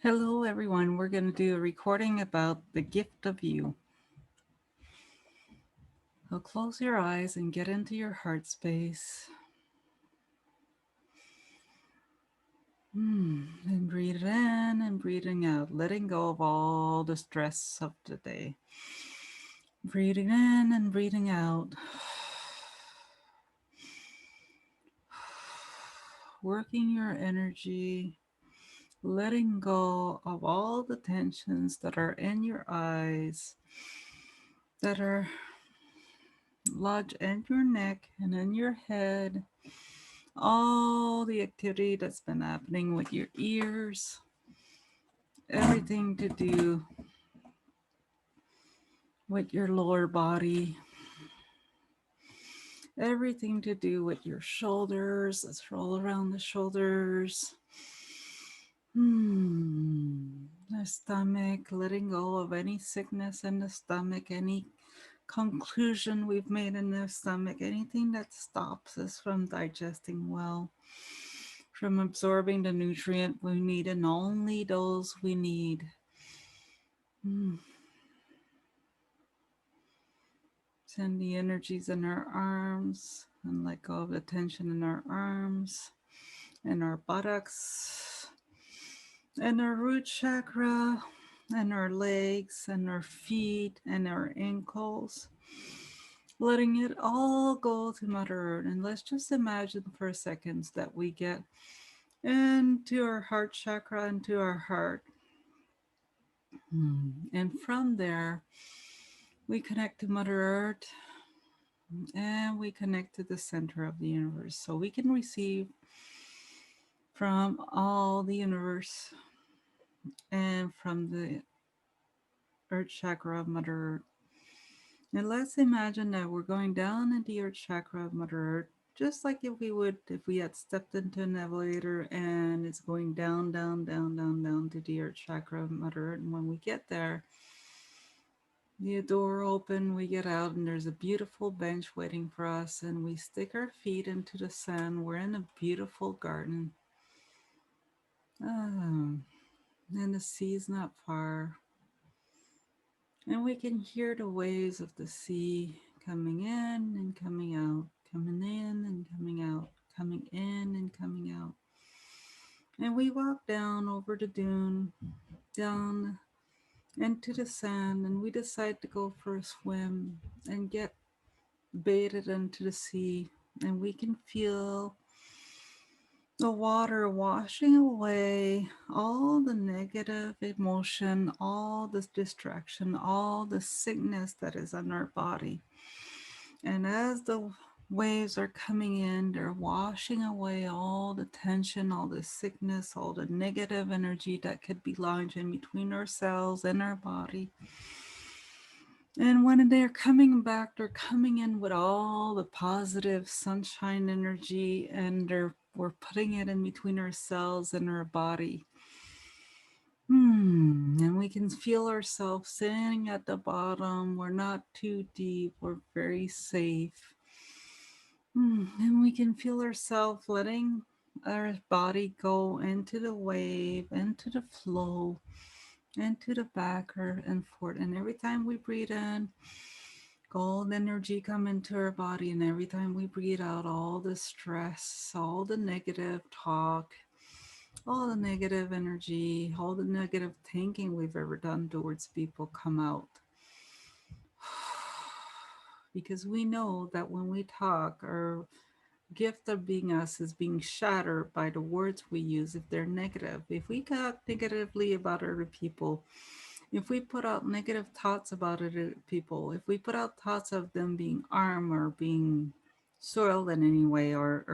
Hello, everyone. We're going to do a recording about the gift of you. So close your eyes and get into your heart space. And breathe in and breathing out, letting go of all the stress of the day. Breathing in and breathing out. Working your energy, letting go of all the tensions that are in your eyes, that are lodged in your neck and in your head, all the activity that's been happening with your ears, everything to do with your lower body, everything to do with your shoulders. Let's roll around the shoulders. The stomach, letting go of any sickness in the stomach, any conclusion we've made in the stomach, anything that stops us from digesting well, from absorbing the nutrient we need and only those we need. Send the energies in our arms and let go of the tension in our arms and our buttocks and our root chakra and our legs and our feet and our ankles. Letting it all go to Mother Earth. And let's just imagine for a second that we get into our heart chakra, into our heart. And from there, we connect to Mother Earth and we connect to the center of the universe. So we can receive from all the universe and from the Earth chakra of Mother Earth. And let's imagine that we're going down in the Earth chakra of Mother Earth, just like if we would, if we had stepped into an elevator and it's going down, down, down, down, down to the Earth chakra of Mother Earth. And when we get there, the door open, we get out, and there's a beautiful bench waiting for us, and we stick our feet into the sand. We're in a beautiful garden. And the sea's not far. And we can hear the waves of the sea coming in and coming out, coming in and coming out, coming in and coming out. And we walk down over the dune, down into the sand, and we decide to go for a swim and get bathed into the sea. And we can feel the water washing away all the negative emotion, all this distraction, all the sickness that is on our body. And as the waves are coming in, they're washing away all the tension, all the sickness, all the negative energy that could be lodged in between our cells and our body. And when they're coming back, they're coming in with all the positive sunshine energy, and we're putting it in between our cells and our body. And we can feel ourselves sitting at the bottom. We're not too deep. We're very safe. And we can feel ourselves letting our body go into the wave, into the flow, into the backer and forth. And every time we breathe in, gold energy come into our body, and every time we breathe out, all the stress, all the negative talk, all the negative energy, all the negative thinking we've ever done towards people come out. Because we know that when we talk, our gift of being us is being shattered by the words we use if they're negative. If we talk negatively about other people, if we put out negative thoughts about other people, if we put out thoughts of them being armed or being soiled in any way, or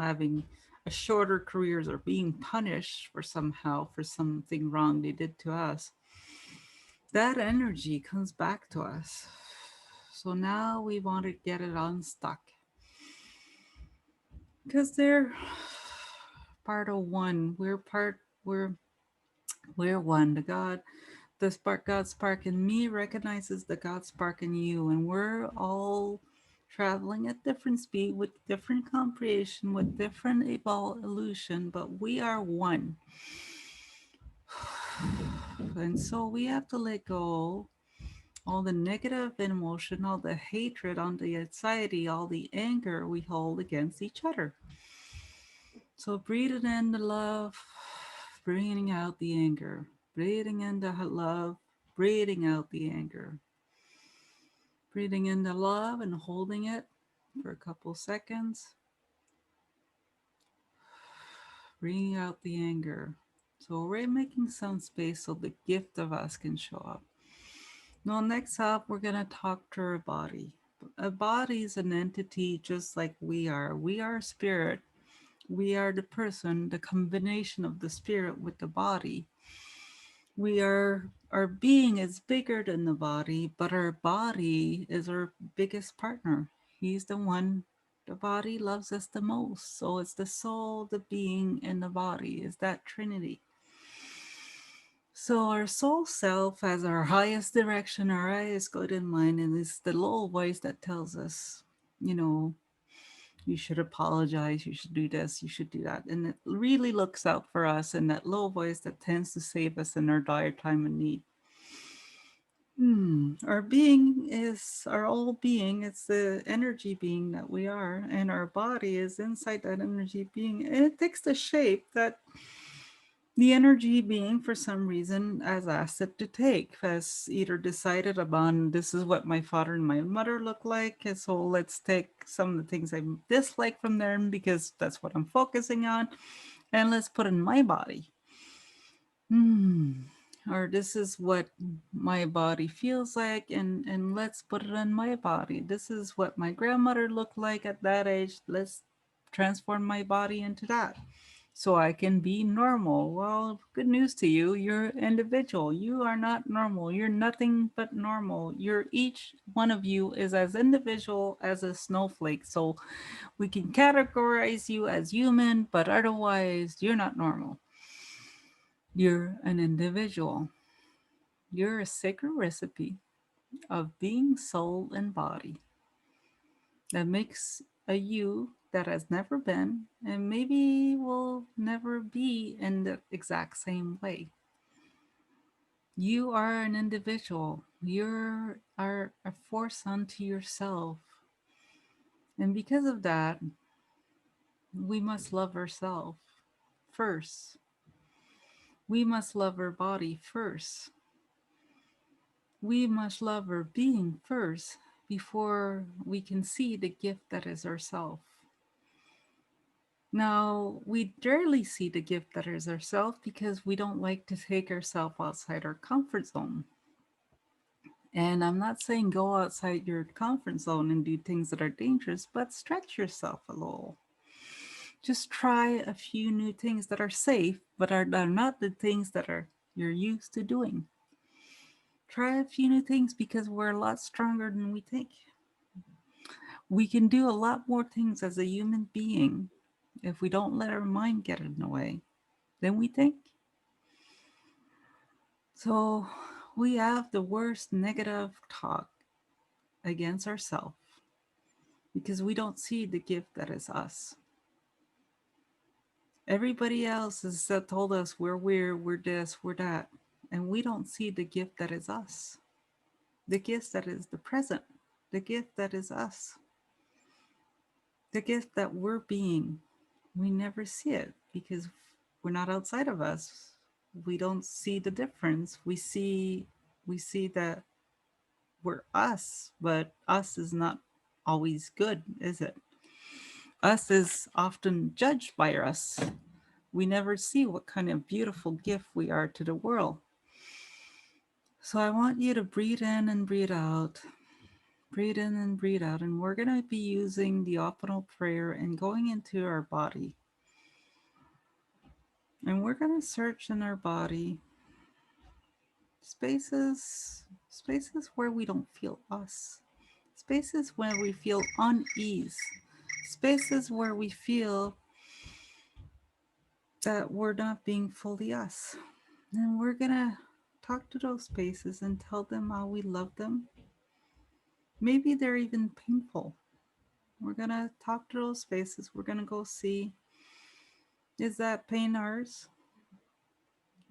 having a shorter careers or being punished for somehow for something wrong they did to us, that energy comes back to us. So now we want to get it unstuck because they're part of one. We're one. The spark, God spark in me recognizes the God spark in you, and we're all traveling at different speed with different comprehension, with different evolution, but we are one. And so we have to let go all the negative emotion, all the hatred, all the anxiety, all the anger we hold against each other. So breathing in the love, breathing out the anger, breathing in the love, breathing out the anger, breathing in the love and holding it for a couple seconds, breathing out the anger. So we're making some space so the gift of us can show up. Now, next up, we're going to talk to our body. A body is an entity just like we are. We are spirit. We are the person, the combination of the spirit with the body. We are, our being is bigger than the body, but our body is our biggest partner. He's the one, the body loves us the most. So it's the soul, the being, and the body is that trinity. So our soul self has our highest direction, our highest good in mind, and it's the little voice that tells us, you know, you should apologize, you should do this, you should do that. And it really looks out for us, and that little voice that tends to save us in our dire time of need. Our being is our whole being. It's the energy being that we are, and our body is inside that energy being. And it takes the shape that the energy being, for some reason, has asked it to take, has either decided upon this is what my father and my mother look like, and so let's take some of the things I dislike from them because that's what I'm focusing on, and let's put in my body. Hmm. Or this is what my body feels like, and let's put it in my body. This is what my grandmother looked like at that age. Let's transform my body into that so I can be normal. Well, good news to you. You're individual. You are not normal. You're nothing but normal. You're each one of you is as individual as a snowflake. So we can categorize you as human, but otherwise, you're not normal. You're an individual. You're a sacred recipe of being soul and body that makes a you that has never been and maybe will never be in the exact same way. You are an individual. You are a force unto yourself. And because of that, we must love ourselves first. We must love our body first. We must love our being first before we can see the gift that is ourself. Now, we rarely see the gift that is ourself because we don't like to take ourselves outside our comfort zone. And I'm not saying go outside your comfort zone and do things that are dangerous, but stretch yourself a little. Just try a few new things that are safe, but are not the things that are you're used to doing. Try a few new things because we're a lot stronger than we think. We can do a lot more things as a human being if we don't let our mind get in the way than we think. So we have the worst negative talk against ourselves because we don't see the gift that is us. Everybody else has told us we're weird, we're this, we're that, and we don't see the gift that is us. The gift that is the present, the gift that is us, the gift that we're being. We never see it because we're not outside of us. We don't see the difference. We see that we're us, but us is not always good, is it? Us is often judged by us. We never see what kind of beautiful gift we are to the world. So I want you to breathe in and breathe out. Breathe in and breathe out. And we're going to be using the optional prayer and going into our body. And we're going to search in our body spaces where we don't feel us, spaces where we feel unease, spaces where we feel that we're not being fully us. And we're gonna talk to those spaces and tell them how we love them. Maybe they're even painful. We're gonna talk to those spaces. We're gonna go see, is that pain ours?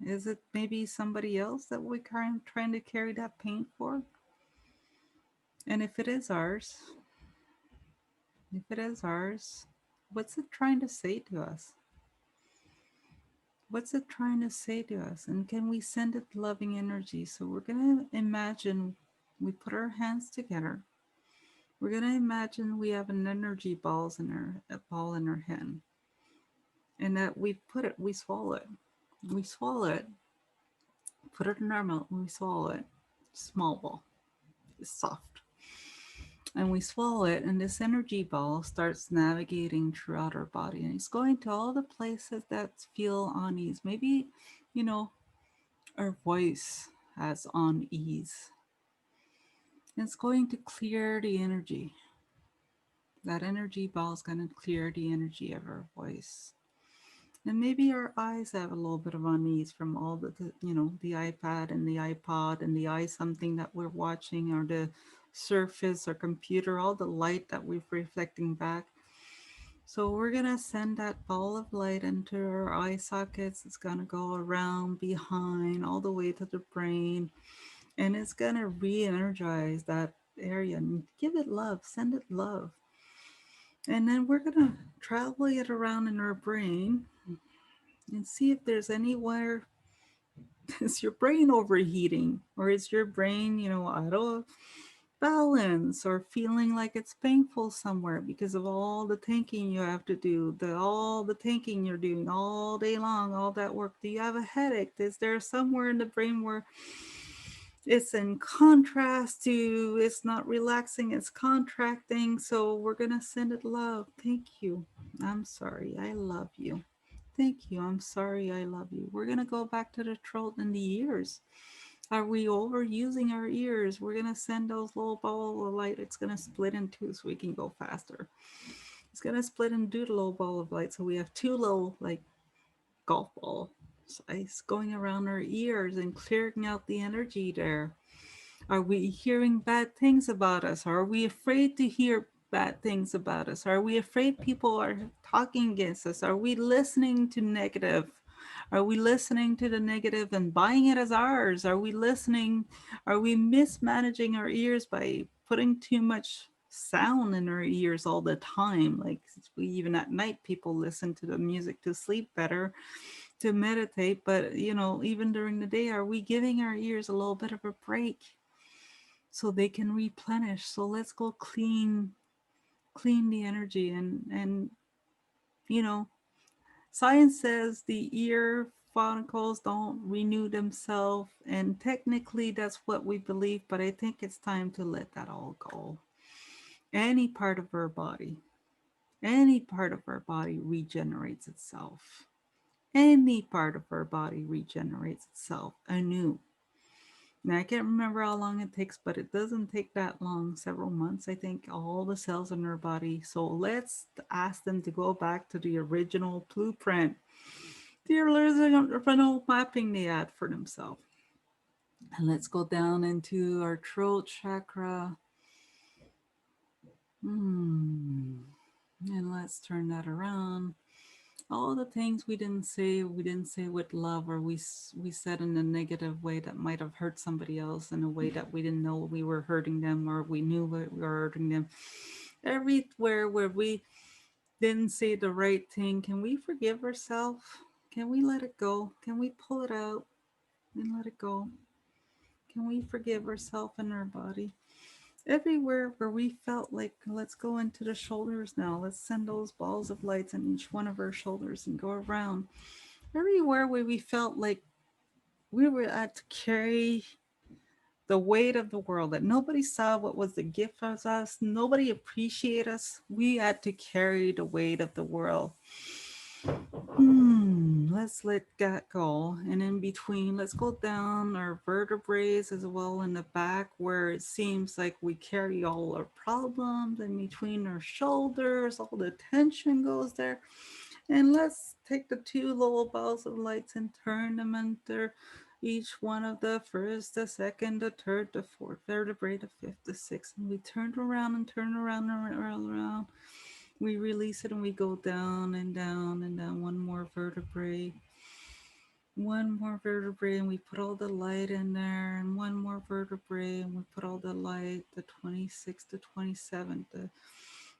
Is it maybe somebody else that we're trying to carry that pain for? And if it is ours, if it is ours, what's it trying to say to us? What's it trying to say to us? And can we send it loving energy? So we're going to imagine we put our hands together. We're going to imagine we have an energy balls in our a ball in our hand, and that we put it, we swallow it. We swallow it, put it in our mouth, and we swallow it. Small ball. It's soft. And we swallow it, and this energy ball starts navigating throughout our body, and it's going to all the places that feel unease. Maybe, you know, our voice has unease. It's going to clear the energy. That energy ball is going to clear the energy of our voice. And maybe our eyes have a little bit of unease from all the iPad and the iPod and the eye something that we're watching, or the surface or computer, all the light that we're reflecting back. So we're gonna send that ball of light into our eye sockets. It's gonna go around behind all the way to the brain, and it's gonna re-energize that area and give it love, send it love. And then we're gonna travel it around in our brain and see if there's anywhere. Is your brain overheating, or is your brain, out of balance, or feeling like it's painful somewhere because of all the thinking you have to do, all the thinking you're doing all day long, all that work? Do you have a headache? Is there somewhere in the brain where it's in contrast to, it's not relaxing, it's contracting? So we're gonna send it love. Thank you. I'm sorry. I love you. Thank you. I'm sorry. I love you. We're gonna go back to the throat and the ears. Are we overusing our ears? We're gonna send those little ball of light. It's gonna split in two so we can go faster. It's gonna split and do the little ball of light. So we have two little like golf ball size going around our ears and clearing out the energy there. Are we hearing bad things about us? Are we afraid to hear bad things about us? Are we afraid people are talking against us? Are we listening to negative? Are we listening to the negative and buying it as ours? Are we listening? Are we mismanaging our ears by putting too much sound in our ears all the time? Like even at night, people listen to the music to sleep better, to meditate. But even during the day, are we giving our ears a little bit of a break so they can replenish? So let's go clean the energy. And you know science says the ear follicles don't renew themselves, and technically that's what we believe, but I think it's time to let that all go. Any part of our body, any part of our body regenerates itself. Any part of our body regenerates itself anew. Now, I can't remember how long it takes, but it doesn't take that long, several months, I think, all the cells in our body. So let's ask them to go back to the original blueprint, the original mapping they had for themselves. And let's go down into our throat chakra. And let's turn that around. All the things we didn't say with love, or we said in a negative way that might have hurt somebody else in a way that we didn't know we were hurting them, or we knew we were hurting them. Everywhere where we didn't say the right thing, can we forgive ourselves? Can we let it go? Can we pull it out and let it go? Can we forgive ourselves and our body? Everywhere where we felt like, let's go into the shoulders now. Let's send those balls of lights on each one of our shoulders and go around. Everywhere where we felt like we were at to carry the weight of the world, that nobody saw what was the gift of us, nobody appreciated us. We had to carry the weight of the world. Let's let that go. And in between, let's go down our vertebrae as well in the back, where it seems like we carry all our problems. In between our shoulders, all the tension goes there. And let's take the two little balls of lights and turn them into each one of the first, the second, the third, the fourth vertebrae, the fifth, the sixth. And we turn around and turn around and around. We release it and we go down and down and down. One more vertebrae. One more vertebrae and we put all the light in there, and one more vertebrae and we put all the light, the 26th to 27th,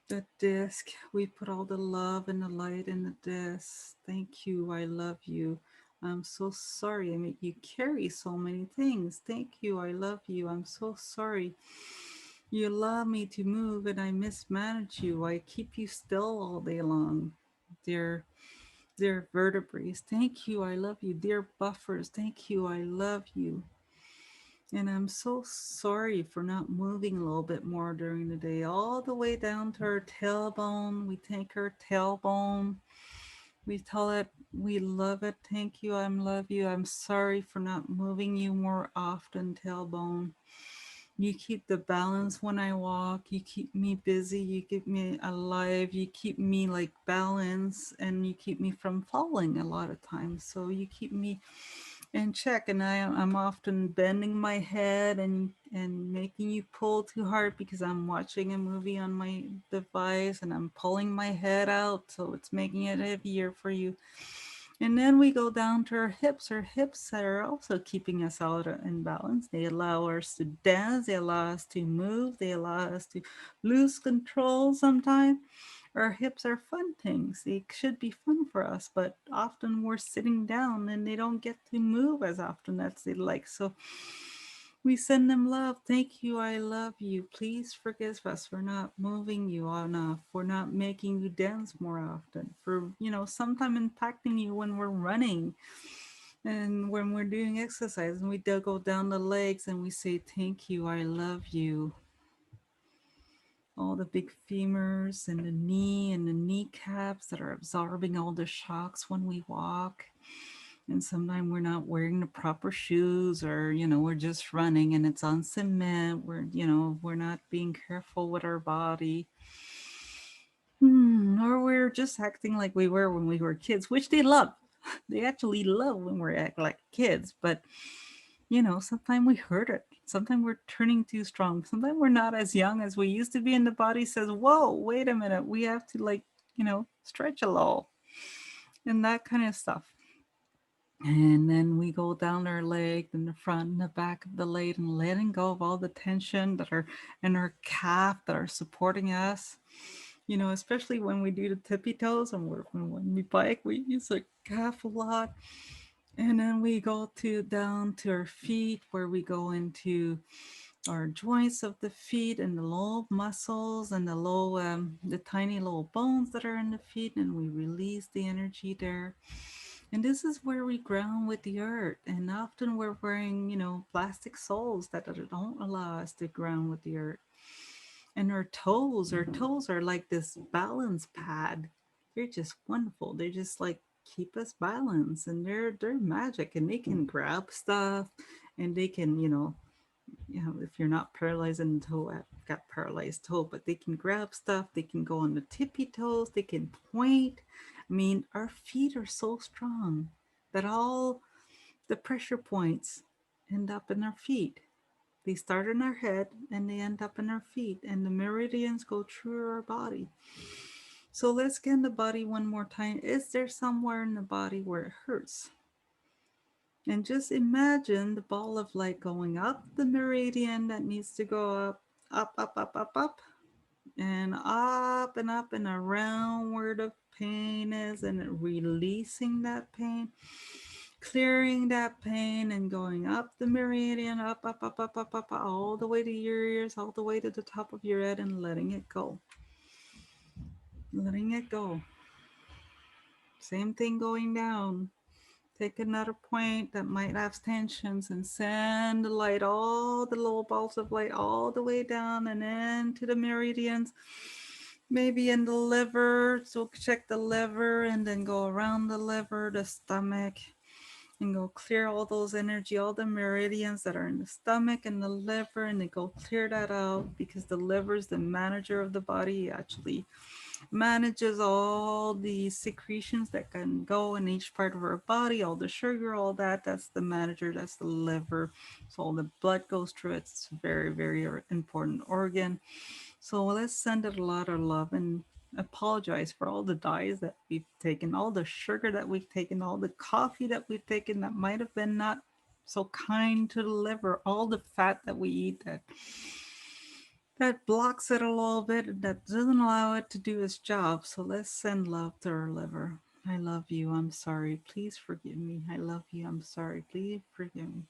the disc, we put all the love and the light in the disc. Thank you, I love you. I'm so sorry I make you carry so many things. Thank you, I love you. I'm so sorry. You allow me to move and I mismanage you. I keep you still all day long. Dear vertebrae, thank you, I love you. Dear buffers, thank you, I love you. And I'm so sorry for not moving a little bit more during the day, all the way down to our tailbone. We take our tailbone. We tell it we love it. Thank you, I love you. I'm sorry for not moving you more often, tailbone. You keep the balance when I walk. You keep me busy. You keep me alive. You keep me like balance, and you keep me from falling a lot of times. So you keep me in check. And I'm often bending my head and making you pull too hard because I'm watching a movie on my device and I'm pulling my head out. So it's making it heavier for you. And then we go down to our hips. Our hips are also keeping us out in balance. They allow us to dance, they allow us to move, they allow us to lose control sometimes. Our hips are fun things. They should be fun for us, but often we're sitting down and they don't get to move as often as they like. So we send them love. Thank you. I love you. Please forgive us for not moving you enough, for not making you dance more often, for, sometimes impacting you when we're running and when we're doing exercise and we do go down the legs and we say, thank you. I love you. All the big femurs and the knee and the kneecaps that are absorbing all the shocks when we walk. And sometimes we're not wearing the proper shoes, or we're just running and it's on cement. We're not being careful with our body. Or we're just acting like we were when we were kids, which they love. They actually love when we're act like kids, but sometimes we hurt it. Sometimes we're turning too strong. Sometimes we're not as young as we used to be, and the body says, whoa, wait a minute, we have to, like, stretch a little, and that kind of stuff. And then we go down our leg, and the front and the back of the leg, and letting go of all the tension that are in our calf that are supporting us. Especially when we do the tippy toes and when we bike, we use our calf a lot. And then we go down to our feet, where we go into our joints of the feet and the low muscles and the tiny little bones that are in the feet, and we release the energy there. And this is where we ground with the earth. And often we're wearing, plastic soles that don't allow us to ground with the earth. And our toes are like this balance pad. They're just wonderful. They just like keep us balanced, and they're magic, and they can grab stuff, and they can, if you're not paralyzed in the toe, I've got paralyzed toe, but they can grab stuff, they can go on the tippy toes, they can point. I mean, our feet are so strong that all the pressure points end up in our feet. They start in our head and they end up in our feet, and the meridians go through our body. So let's scan the body one more time. Is there somewhere in the body where it hurts? And just imagine the ball of light going up the meridian that needs to go up, and up and around where the pain is, and releasing that pain, clearing that pain, and going up the meridian, up, all the way to your ears, all the way to the top of your head, and letting it go. Letting it go. Same thing going down. Take another point that might have tensions and send the light, all the little balls of light, all the way down and into the meridians. Maybe in the liver, so check the liver and then go around the liver, the stomach, and go clear all those energy, all the meridians that are in the stomach and the liver, and then go clear that out, because the liver is the manager of the body. Actually manages all the secretions that can go in each part of our body, all the sugar, all that. That's the manager, that's the liver. So all the blood goes through it. It's a very, very important organ. So let's send it a lot of love. And apologize for all the dyes that we've taken, all the sugar that we've taken, all the coffee that we've taken that might have been not so kind to the liver, all the fat that we eat that blocks it a little bit and that doesn't allow it to do its job. So let's send love to our liver. I love you. I'm sorry. Please forgive me. I love you. I'm sorry. Please forgive me.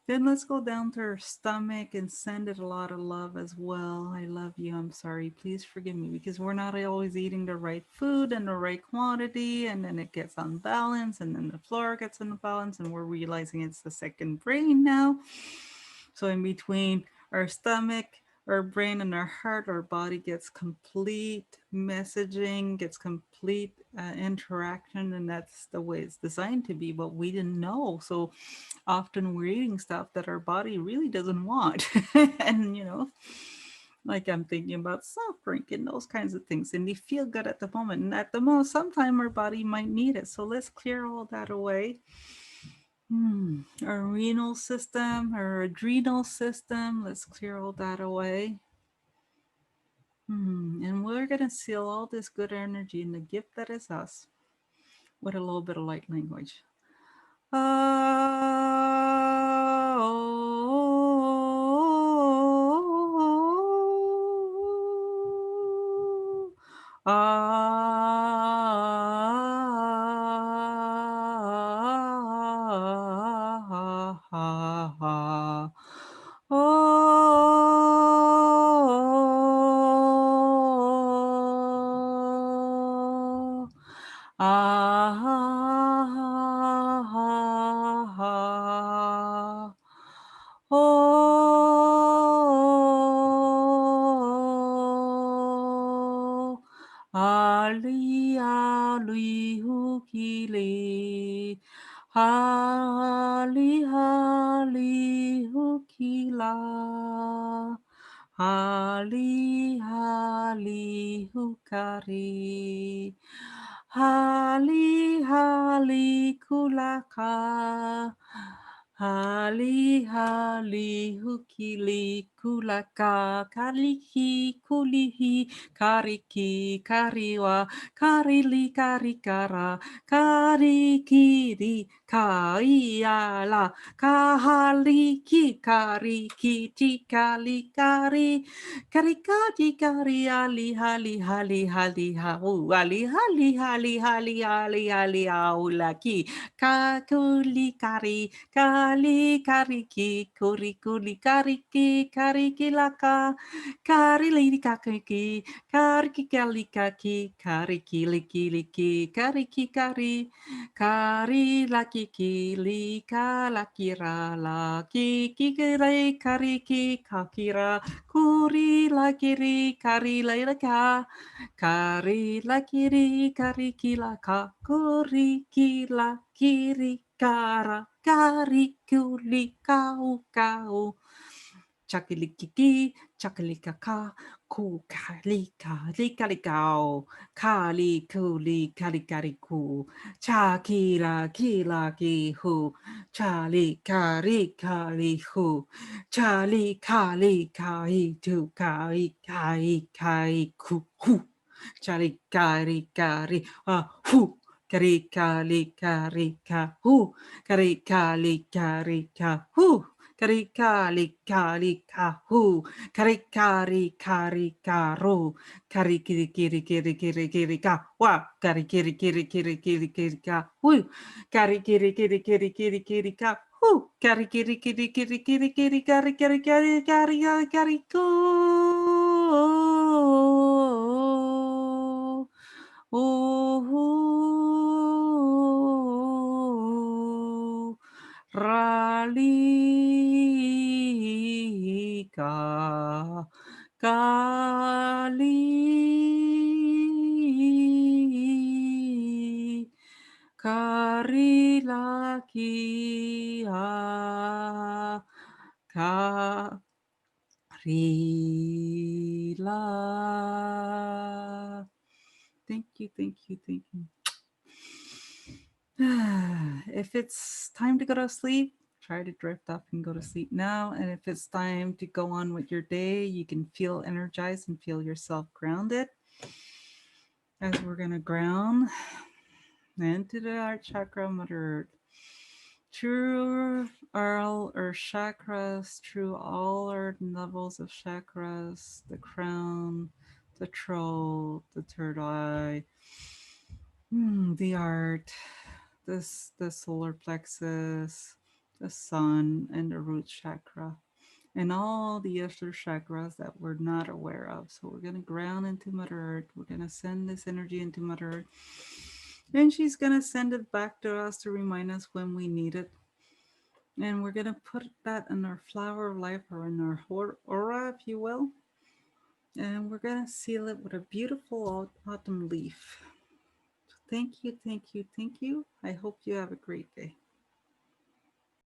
Then let's go down to her stomach and send it a lot of love as well. I love you. I'm sorry. Please forgive me because we're not always eating the right food and the right quantity, and then it gets unbalanced, and then the flora gets unbalanced, and we're realizing it's the second brain now. So in between our stomach, our brain, and our heart, our body gets complete messaging, gets complete interaction, and that's the way it's designed to be. But we didn't know, so often we're eating stuff that our body really doesn't want. And like I'm thinking about soft drink and those kinds of things, and they feel good at the moment, and at the most sometime our body might need it. So let's clear all that away. Our renal system, our adrenal system, let's clear all that away. And we're going to seal all this good energy in the gift that is us with a little bit of light language. Oh, Ali Ali Hukile, Ali Ali Hukila, Ali Ali Hukari, Ali Ali Kulaka. Hali hali hukili kulaka kaliki kulihi kariki kariwa karili karikara karikiri kaiala kahaliki kariki tikali kari karikati kari ali hali hali hali hau ali hali hali hali ali ali aulaki kakuli kari kali kariki kuri kuli kariki kariki laka kari lili kakiki kariki kali kaki kariki liki liki kariki kari kari laki kili kalakira laki kikire kariki kakira kuri lakiri kari laka kari lakiri kariki laka kuri kila kiri kara kari kuli kau kau chakilikiki chakalikaka ku kalika likalikau kali kuli kalikariku chakila kila kihu chali kari kali hu chali kali kai tu kai kai kai ku hu chali kari kari hu kari kali kari ka hu kari kali kari ka hu kari kali kali ka hu kari kari kari karu kari kiri kiri kiri kiri kiri ka wa kari kiri kiri kiri kiri kiri ka hu kari kiri kiri kiri kiri kiri ka hu kari kiri kiri kiri kiri kiri kari kari kari kari kari kari ku oh, Ralika Kali Karilakia Karila. Thank you, thank you, thank you. If it's time to go to sleep, try to drift off and go to sleep now. And if it's time to go on with your day, you can feel energized and feel yourself grounded. as we're going to ground into the heart chakra, Mother Earth. Through all our chakras, through all our levels of chakras, the crown, the throat, the third eye, the heart, the solar plexus, the sun, and the root chakra, and all the other chakras that we're not aware of. So we're gonna ground into Mother Earth. We're gonna send this energy into Mother Earth, and she's gonna send it back to us to remind us when we need it. And we're gonna put that in our flower of life or in our aura, if you will. And we're gonna seal it with a beautiful autumn leaf. Thank you, thank you, thank you. I hope you have a great day.